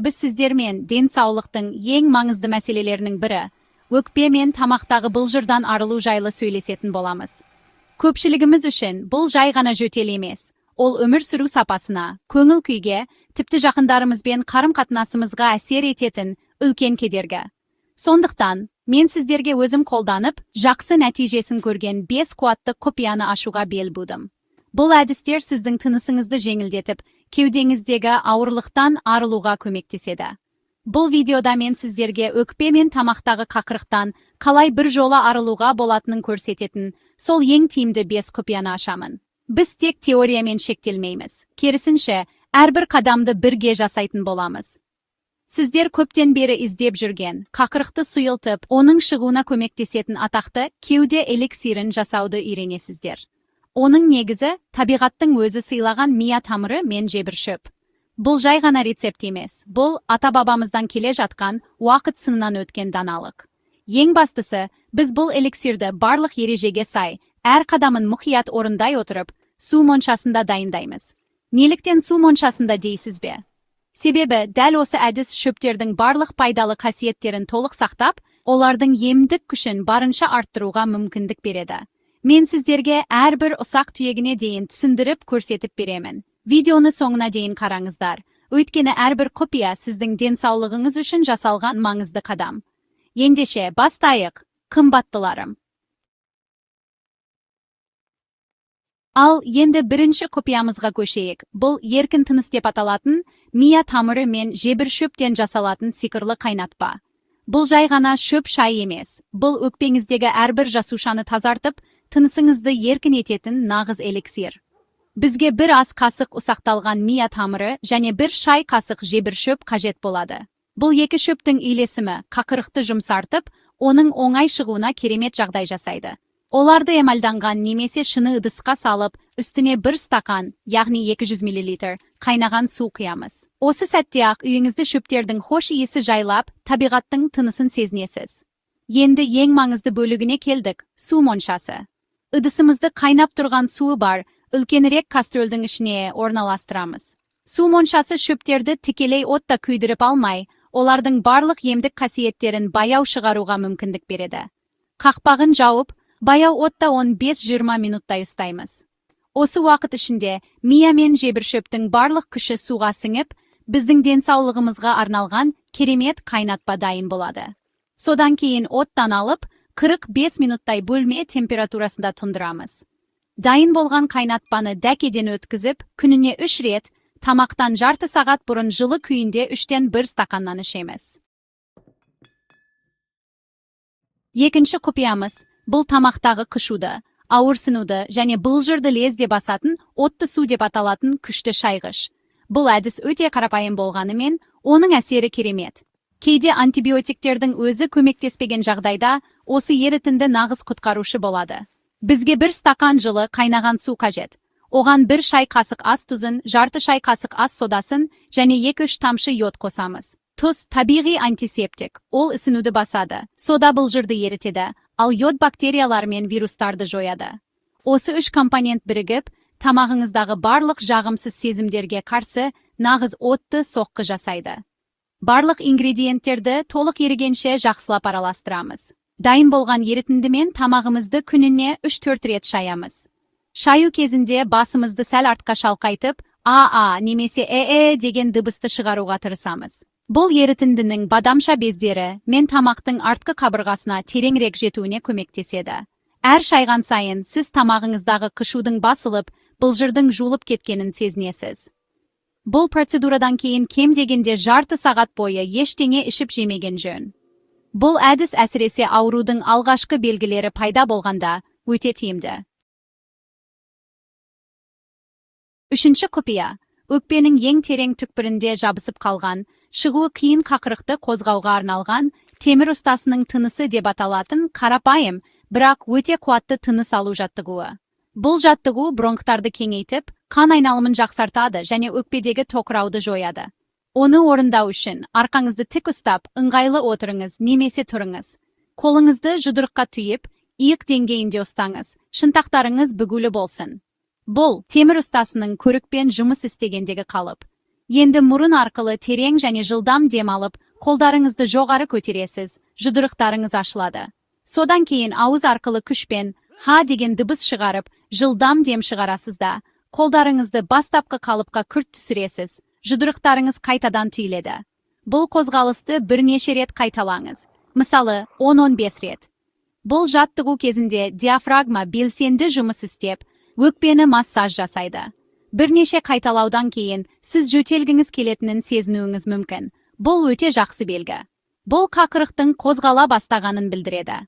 Біз сіздермен денсаулықтың ең маңызды мәселелерінің бірі, өкпе мен тамақтағы бұлжырдан арылу жайлы сөйлесетін боламыз. Көпшілігіміз үшін бұл жай ғана жөтел емес. Ол өмір сүру сапасына, көңіл күйге, тіпті жақындарымызбен қарым-қатынасымызға әсер ететін үлкен кедергі. Сондықтан, мен сіздерге өзім қолданып, жақсы нәтижесін көрген 5 қуатты құпияны ашуға бел будым. Бұл әдістер сіздің тынысыңызды жеңілдетіп, кеудеңіздегі ауырлықтан арылуға көмектеседі. Бұл видеода мен сіздерге өкпе мен тамақтағы қақырықтан қалай бір жола арылуға болатынын көрсететін сол ең тиімді 5 құпияны ашамын. Біз тек теориямен шектелмейміз. Керісінше, әрбір қадамды бірге жасайтын боламыз. Сіздер көптен бері іздеп жүрген, қақырықты сұйылтып, оның шығуына көмектесетін атақты кеуде эликсирін жасауды үйренесіздер. Оның негізі табиғаттың өзі сыйлаған мия тамыры мен жебіршөп. Бұл жай ғана рецепт емес, бұл ата-бабамыздан келе жатқан уақыт сынынан өткен даналық. Ең бастысы, біз бұл эликсирді барлық ережеге сай, әр қадамын мұқият орындай отырып, су моншасында дайындаймыз. Неліктен су моншасында дейсіз бе? Себебі дәл осы әдіс шөптердің барлық пайдалы қасиеттерін толық сақтап, олардың емдік күшін барынша арттыруға мүмкіндік береді. Мен сіздерге әрбір ұсақ түйегіне дейін түсіндіріп көрсетіп беремін. Видеоны соңына дейін қараңыздар. Өйткені әрбір құпия сіздің денсаулығыңыз үшін жасалған маңызды қадам. Ендеше бастайық, қымбаттыларым. Ал енді бірінші құпиямызға көшейік. Бұл еркін тыныс деп аталатын, мия тамыры мен жебіршөптен жасалатын сиқырлы қайнатпа. Бұл жай ғана шөп шай емес. Бұл өкпеңіздегі әрбір жасушаны тазартып, тынысыңызды еркін ететін нағыз эликсир. Бізге бір ас қасық ұсақталған мия тамыры және бір шай қасық жебіршөп қажет болады. Бұл екі шөптің үйлесімі қақырықты жұмсартып, оның оңай шығуына керемет жағдай жасайды. Оларды эмальданған немесе шыны ыдысқа салып, үстіне бір стақан, яғни 200 мл, қайнаған су құямыз. Осы сәтте-ақ үйіңізді шөптердің хош иісі жайлап, табиғаттың тынысын сезінесіз. Енді ең маңызды бөлігіне келдік, су моншасы. Ыдысымызды қайнап тұрған суы бар, үлкенірек кастрөлдің ішіне орналастырамыз. Су моншасы шөптерді тікелей отта күйдіріп алмай, олардың барлық емдік қасиеттерін баяу шығаруға мүмкіндік береді. Қақпағын жауып, баяу отта 15-20 минуттай ұстаймыз. Осы уақыт ішінде мия мен жебіршөптің барлық күші суға сіңіп, біздің денсаулығымызға арналған керемет қайнатпа дайын болады. Содан кейін оттан алып, 45 минуттай бөлме температурасында тұндырамыз. Дайын болған қайнатпаны дәкеден өткізіп, күніне 3 рет, тамақтан жарты сағат бұрын жылы күйінде 3-тен 1 стақаннан ішеміз. Екінші құпиямыз, бұл тамақтағы қышуды, ауырсынуды және бұлжырды лезде басатын отты су деп аталатын күшті шайғыш. Бұл әдіс өте қарапайым болғанымен, оның әсері керемет. Кейде антибиотиктердің өзі көмектеспеген жағдайда, осы ерітінді нағыз құтқарушы болады. Бізге 1 стақан жылы қайнаған су қажет. Оған 1 шай қасық ас тұзын, жарты шай қасық ас содасын және 2-3 тамшы йод қосамыз. Тұз табиғи антисептик, ол ісінуді басады. Сода бұлжырды ерітеді, ал йод бактериялар мен вирустарды жояды. Осы 3 компонент бірігіп, тамағыңыздағы барлық жағымсыз сезімдерге қарсы нағыз отты соққы жасайды. Барлық ингредиенттерді толық ерігенше жақсылап араластырамыз. Дайын болған ерітіндімен тамағымызды күніне 3-4 рет шаямыз. Шаю кезінде басымызды сәл артқа шалқайтып, а немесе деген дыбысты шығаруға тырысамыз. Бұл ерітіндінің бадамша бездері мен тамақтың артқы қабырғасына тереңірек жетуіне көмектеседі. Әр шайған сайын сіз тамағыңыздағы қышудың басылып, бұлжырдың жуылып кеткенін сезінесіз. Бұл процедурадан кейін кем дегенде жарты сағат бойы ештеңе ішіп жемеген жөн. Бұл әдіс әсіресе аурудың алғашқы белгілері пайда болғанда өте тиімді. Үшінші құпия, өкпенің ең терең түкпірінде жабысып қалған, шығуы қиын қақырықты қозғауға арналған темір ұстасының тынысы деп аталатын қарапайым, бірақ өте қуатты тыныс алу жаттығуы. Бұл жаттығу бронхтарды кеңейтіп, қан айналымын жақсартады және өкпедегі тоқырауды жояды. Оны орындау үшін арқаңызды тік ұстап, ыңғайлы отырыңыз немесе тұрыңыз. Қолыңызды жұдырыққа түйіп, иық деңгейінде ұстаңыз, шынтақтарыңыз бүгулі болсын. Бұл темір ұстасының көрікпен жұмыс істегендегі қалып. Енді мұрын арқылы терең және жылдам дем алып, қолдарыңызды жоғары көтересіз, жұдырықтарыңыз ашылады. Содан кейін ауыз арқылы күшпен ха деген дыбыс шығарып, жылдам дем шығарасыз да, қолдарыңызды бастапқы қалыпқа күрт түсіресіз, жұдырықтарыңыз қайтадан түйіледі. Бұл қозғалысты бірнеше рет қайталаңыз. Мысалы, 10-15 рет. Бұл жаттығу кезінде диафрагма белсенді жұмыс істеп, өкпені массаж жасайды. Бірнеше қайталаудан кейін сіз жөтелгіңіз келетінін сезінуіңіз мүмкін. Бұл өте жақсы белгі. Бұл қақырықтың қозғала бастағанын білдіреді.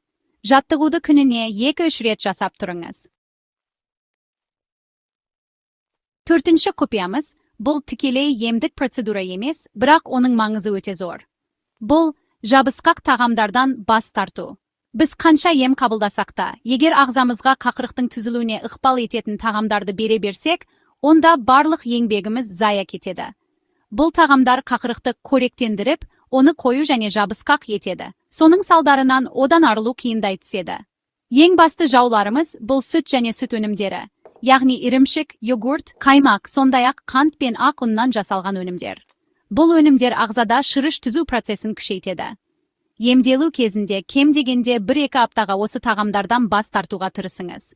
Жаттығуды күніне 2-3 рет жасап тұрыңыз. Төртінші құпиямыз, бұл тікелей емдік процедура емес, бірақ оның маңызы өте зор. Бұл жабысқақ тағамдардан бас тарту. Біз қанша ем қабылдасақ та, егер ағзамызға қақырықтың түзілуіне ықпал ететін тағамдарды бере берсек, онда барлық еңбегіміз зая кетеді. Бұл тағамдар қақырықты қоректендіріп, оны қою және жабысқақ етеді. Соның салдарынан одан арылу қиындай түседі. Ең басты жауларымыз бұл сүт және сүт өнімдері, яғни ірімшік, йогурт, қаймақ, сондай-ақ қант пен ақ ұннан жасалған өнімдер. Бұл өнімдер ағзада шырыш түзу процесін күшейтеді. Емделу кезінде кем дегенде 1-2 аптаға осы тағамдардан бас тартуға тырысыңыз.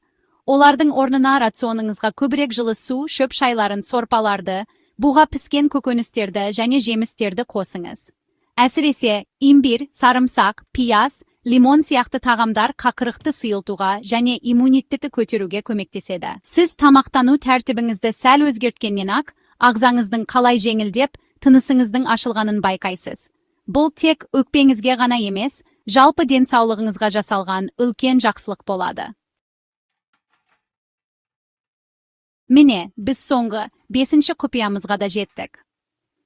Олардың орнына рационыңызға көбірек жылы су, шөп шайларын, сорпаларды, буға піскен көкөністерді және жемістерді қосыңыз. Әсіресе имбир, сарымсақ, пияз, лимон сияқты тағамдар қақырықты сұйылтуға және иммунитеті көтеруге көмектеседі. Сіз тамақтану тәртібіңізді сәл өзгерткеннен-ақ, ағзаңыздың қалай жеңілдеп, тынысыңыздың ашылғанын байқайсыз. Бұл тек өкпеңізге ғана емес, жалпы денсаулығыңызға жасалған үлкен жақсылық болады. Міне, біз соңғы 5-ші құпиямызға да жеттік.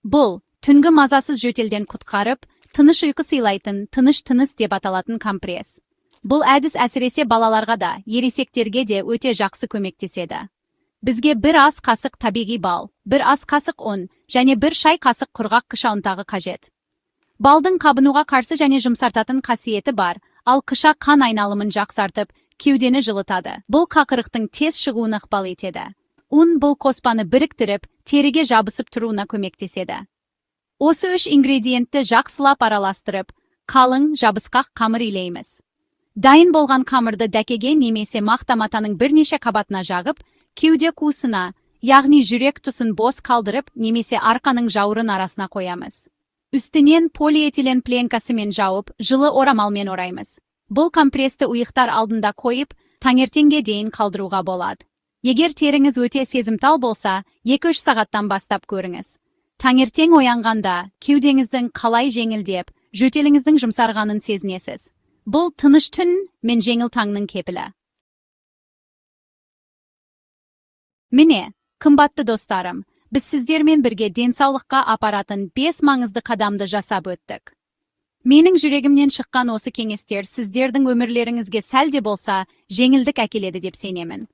Бұл түнгі мазасыз жөтелден құтқарып, тыныш ұйқы сыйлайтын тыныш-тыныс деп аталатын компресс. Бұл әдіс әсіресе балаларға да, ересектерге де өте жақсы көмектеседі. Бізге 1 ас қасық табиғи бал, 1 ас қасық ұн және 1 шай қасық құрғақ қыша ұнтағы қажет. Балдың қабынуға қарсы және жұмсартатын қасиеті бар, ал қыша қан айналымын жақсартып, кеудені жылытады. Бұл қақырықтың тез шығуына ықпал етеді. Ұн бұл қоспаны біріктіріп, теріге жабысып тұруына көмектеседі. Осы 3 ингредиентті жақсылап араластырып, қалың, жабысқақ қамыр илейміз. Дайын болған қамырды дәкеге немесе мақтаматаның бірнеше қабатына жағып, кеуде қуысына, яғни жүрек тұсын бос қалдырып, немесе арқаның жауырын арасына қоямыз. Үстінен полиэтилен пленкасымен жауып, жылы орамалмен ораймыз. Бұл компрессті ұйықтар алдында қойып, таңертеңге дейін қалдыруға болады. Егер теріңіз өте сезімтал болса, 2-3 сағаттан бастап көріңіз. Таңертең оянғанда, кеудеңіздің қалай жеңілдеп, жөтеліңіздің жұмсарғанын сезінесіз. Бұл тыныш түн мен жеңіл таңның кепілі. Міне, қымбатты достарым, біз сіздермен бірге денсаулыққа апаратын 5 маңызды қадамды жасап өттік. Менің жүрегімнен шыққан осы кеңестер сіздердің өмірлеріңізге сәл де болса жеңілдік әкеледі деп сенемін.